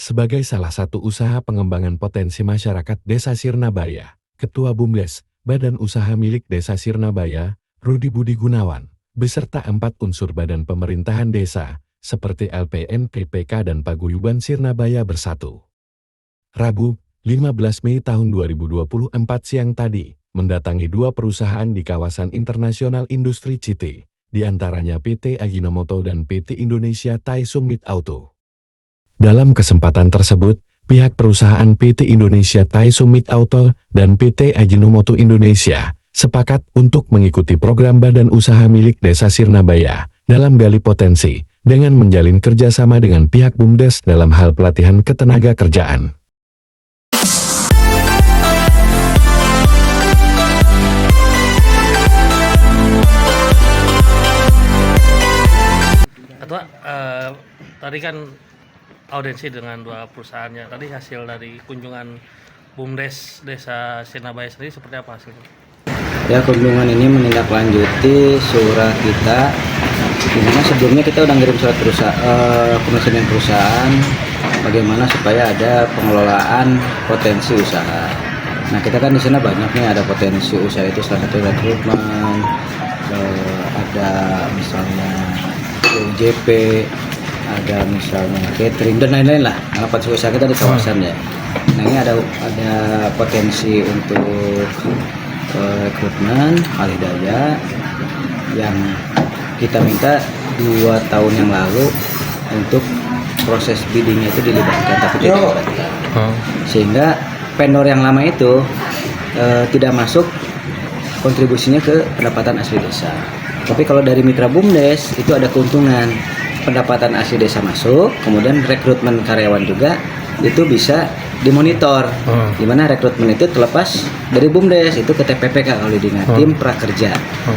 Sebagai salah satu usaha pengembangan potensi masyarakat Desa Sirnabaya, Ketua BUMDes, Badan Usaha Milik Desa Sirnabaya, Rudi Budi Gunawan, beserta 4 unsur badan pemerintahan desa, seperti LPN, PPK dan Paguyuban Sirnabaya bersatu. Rabu, 15 Mei tahun 2024 siang tadi, mendatangi 2 perusahaan di kawasan internasional industri Citi, di antaranya PT Ajinomoto dan PT Indonesia Thai Summit Auto. Dalam kesempatan tersebut, pihak perusahaan PT Indonesia Thai Summit Auto dan PT Ajinomoto Indonesia sepakat untuk mengikuti program Badan Usaha Milik Desa Sirnabaya dalam gali potensi dengan menjalin kerjasama dengan pihak BUMDes dalam hal pelatihan ketenaga kerjaan. Ketua, tadi kan audiensi dengan 2 perusahaannya. Tadi hasil dari kunjungan BUMDes Desa Sirnabaya sendiri seperti apa hasilnya? Ya, kunjungan ini menindaklanjuti surat kita, di mana sebelumnya kita udah ngirim surat peresmian perusahaan bagaimana supaya ada pengelolaan potensi usaha. Nah, kita kan di sana banyak nih, ada potensi usaha itu salah satu rekrutmen, ada misalnya UJP, ada misalnya catering dan lain-lain lah. Nah, potensi usaha kita di kawasan ya. Nah, ini ada potensi untuk rekrutmen alih daya yang kita minta 2 tahun yang lalu untuk proses biddingnya itu dilibatkan, tapi tidak dilibatkan. Sehingga vendor yang lama itu tidak masuk kontribusinya ke pendapatan asli desa. Tapi kalau dari mitra BUMDes itu ada keuntungan, pendapatan asli desa masuk, kemudian rekrutmen karyawan juga itu bisa dimonitor, di mana rekrutmen itu terlepas dari BUMDes itu ke TPPK kalau di tim prakerja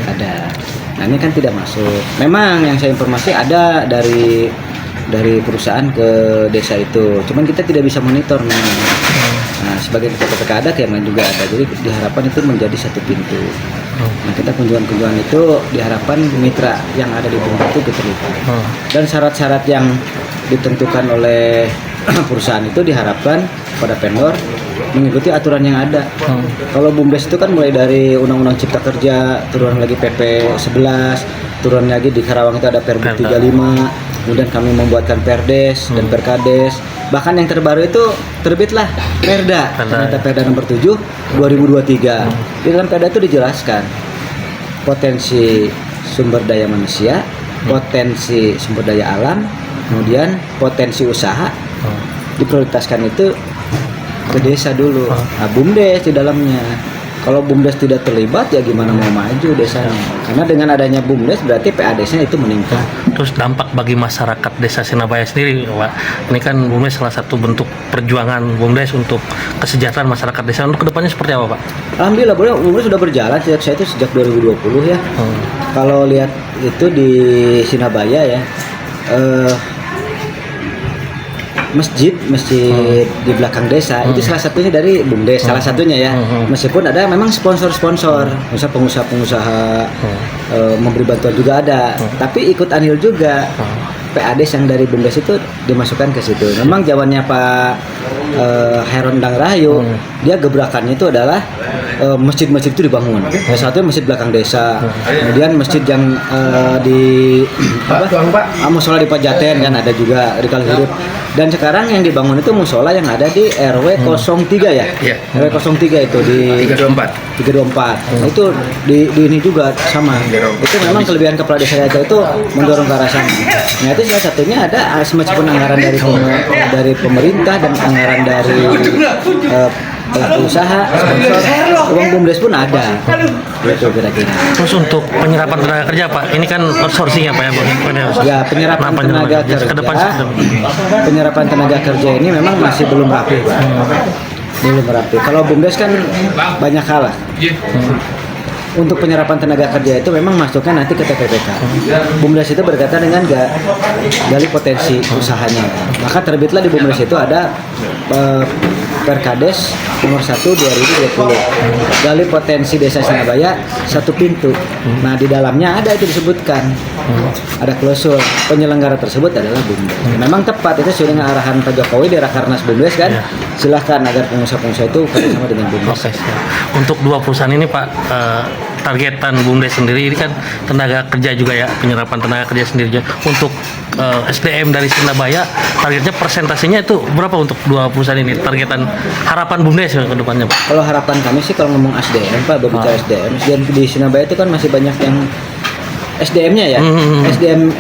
ada. Nah, ini kan tidak masuk. Memang yang saya informasi ada dari perusahaan ke desa itu, cuman kita tidak bisa monitor memang. Nah, sebagai TPPK ada, yang lain juga ada, jadi diharapkan itu menjadi satu pintu. Nah, kita kunjungan-kunjungan itu diharapkan mitra yang ada di BUMDes itu terlibat. Dan syarat-syarat yang ditentukan oleh perusahaan itu diharapkan pada vendor mengikuti aturan yang ada. Kalau BUMDes itu kan mulai dari Undang-Undang Cipta Kerja, turun lagi PP 11, turun lagi di Karawang itu ada Perbup 35, kemudian kami membuatkan Perdes dan Perkades. Bahkan yang terbaru itu terbitlah Perda, ternyata Perda nomor 7 2023. Di dalam Perda itu dijelaskan potensi sumber daya manusia, potensi sumber daya alam, kemudian potensi usaha diprioritaskan itu ke desa dulu. Nah, BUMDes di dalamnya. Kalau BUMDes tidak terlibat, ya gimana mau maju desanya? Karena dengan adanya BUMDes berarti PADS-nya itu meningkat. Terus dampak bagi masyarakat Desa Sirnabaya sendiri, Pak. Ini kan BUMDes salah satu bentuk perjuangan BUMDes untuk kesejahteraan masyarakat desa. Untuk kedepannya seperti apa, Pak? Alhamdulillah, BUMDes sudah berjalan sejak 2020 ya. Kalau lihat itu di Sirnabaya ya, masjid di belakang desa itu salah satunya dari BUMDes, salah satunya ya. Meskipun ada memang sponsor-sponsor, misal pengusaha-pengusaha memberi bantuan juga ada, tapi ikut andil juga. PADS yang dari BUMDes itu dimasukkan ke situ. Memang jawabannya Pak Heron Dang Rahayu, dia gebrakannya itu adalah masjid-masjid itu dibangun. Salah satunya masjid belakang desa, kemudian masjid yang di musola di Pajaten kan ada juga di Kaliurip. Dan sekarang yang dibangun itu musola yang ada di RW 03 ya. RW 03 itu di 324. Nah, itu di ini juga sama. Itu memang kelebihan kepala desa itu mendorong ke arah sana. Nah, itu salah satunya ada meskipun anggaran dari pemerintah dan anggaran dari pelaku usaha, sponsor, uang BUMDes pun ada. Itu kira-kira. Terus untuk penyerapan tenaga kerja, Pak, ini kan outsourcing ya, Pak ya? Ya, penyerapan tenaga kerja. Penyerapan tenaga kerja ini memang masih belum rapi, Pak. Belum rapi. Kalau BUMDes kan banyak hal lah. Untuk penyerapan tenaga kerja itu memang masuknya nanti ke TPPK. BUMDes itu berkaitan dengan gali potensi usahanya. Maka terbitlah di BUMDes itu ada Perkades nomor 1 2020. Gali potensi Desa Sirnabaya satu pintu. Nah, di dalamnya ada itu disebutkan ada klausul penyelenggara tersebut adalah BUMDes. Memang tepat itu sesuai dengan arahan Pak Jokowi di Rakernas BUMDes kan. Iya. Silahkan agar pengusaha-pengusaha itu kerjasama dengan BUMDes. Oke, siap. Untuk 2 perusahaan ini Pak, targetan BUMDes sendiri ini kan tenaga kerja juga ya, penyerapan tenaga kerja sendiri juga. Untuk SDM dari Sirnabaya, targetnya persentasenya itu berapa untuk 2 perusahaan ini? Targetan harapan BUMDes ke depannya Pak? Kalau harapan kami sih kalau ngomong SDM Pak, berbicara SDM di Surabaya itu kan masih banyak yang SDM-nya ya.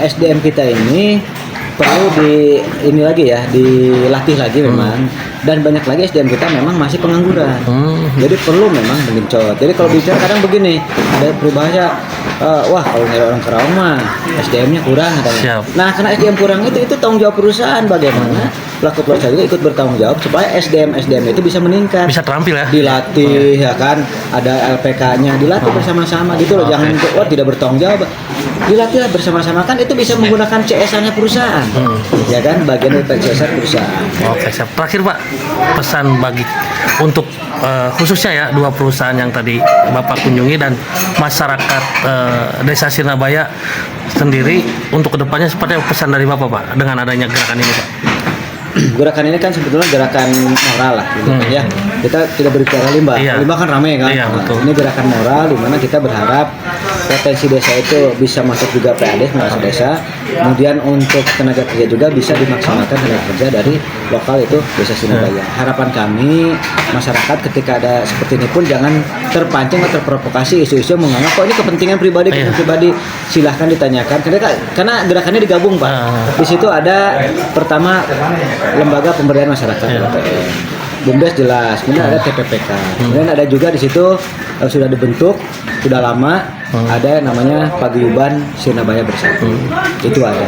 SDM kita ini perlu dilatih lagi memang, dan banyak lagi SDM kita memang masih pengangguran. Jadi perlu memang mengencot. Jadi kalau bicara kadang begini, ada peribahasa, wah kalau nyari orang Kerawang mah SDM-nya kurang katanya. Siap. Nah karena SDM kurang itu tanggung jawab perusahaan bagaimana pelaku perusahaan juga ikut bertanggung jawab supaya SDM itu bisa meningkat. Bisa terampil ya? Dilatih ya kan, ada LPK-nya dilatih bersama-sama gitu loh. Jangan tidak bertanggung jawab, dilatih bersama-sama kan itu bisa menggunakan CSR-nya perusahaan. Ya kan, bagian dari CSR perusahaan. Oke, siap. Terakhir Pak, pesan bagi untuk khususnya ya 2 perusahaan yang tadi Bapak kunjungi dan masyarakat Desa Sirnabaya sendiri untuk kedepannya seperti apa pesan dari Bapak Pak dengan adanya gerakan ini Pak? Gerakan ini kan sebetulnya gerakan moral lah gitu kan ya. Kita tidak berbicara limbah. Iya. Limbah kan ramai kan. Iya, betul. Ini gerakan moral di mana kita berharap potensi desa itu bisa masuk juga PAD merasa desa. Kemudian untuk tenaga kerja juga bisa dimaksimalkan tenaga kerja dari lokal itu Desa Sirnabaya. Harapan kami masyarakat ketika ada seperti ini pun jangan terpancing atau terprovokasi isu-isu menganggap kok ini kepentingan pribadi, silahkan ditanyakan karena gerakannya digabung Pak. Di situ ada pertama lembaga pemberdayaan masyarakat LPM. BUMDes jelas, kemudian ada TPPK, kemudian ada juga di situ sudah dibentuk, sudah lama ada namanya Paguyuban Sirnabaya Bersatu, itu ada.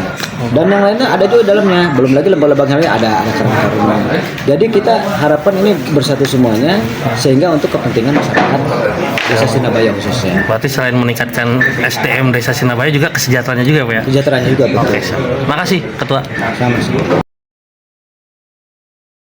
Dan yang lainnya ada juga dalamnya, belum lagi lembaga-lembaga lainnya ada Karang Taruna. Jadi kita harapan ini bersatu semuanya sehingga untuk kepentingan masyarakat Desa Sirnabaya khususnya. Berarti selain meningkatkan SDM Desa Sirnabaya juga kesejahteraannya juga Pak ya? Kesejahteraannya juga betul. Oke, siap. Makasih Ketua. Sama-sama.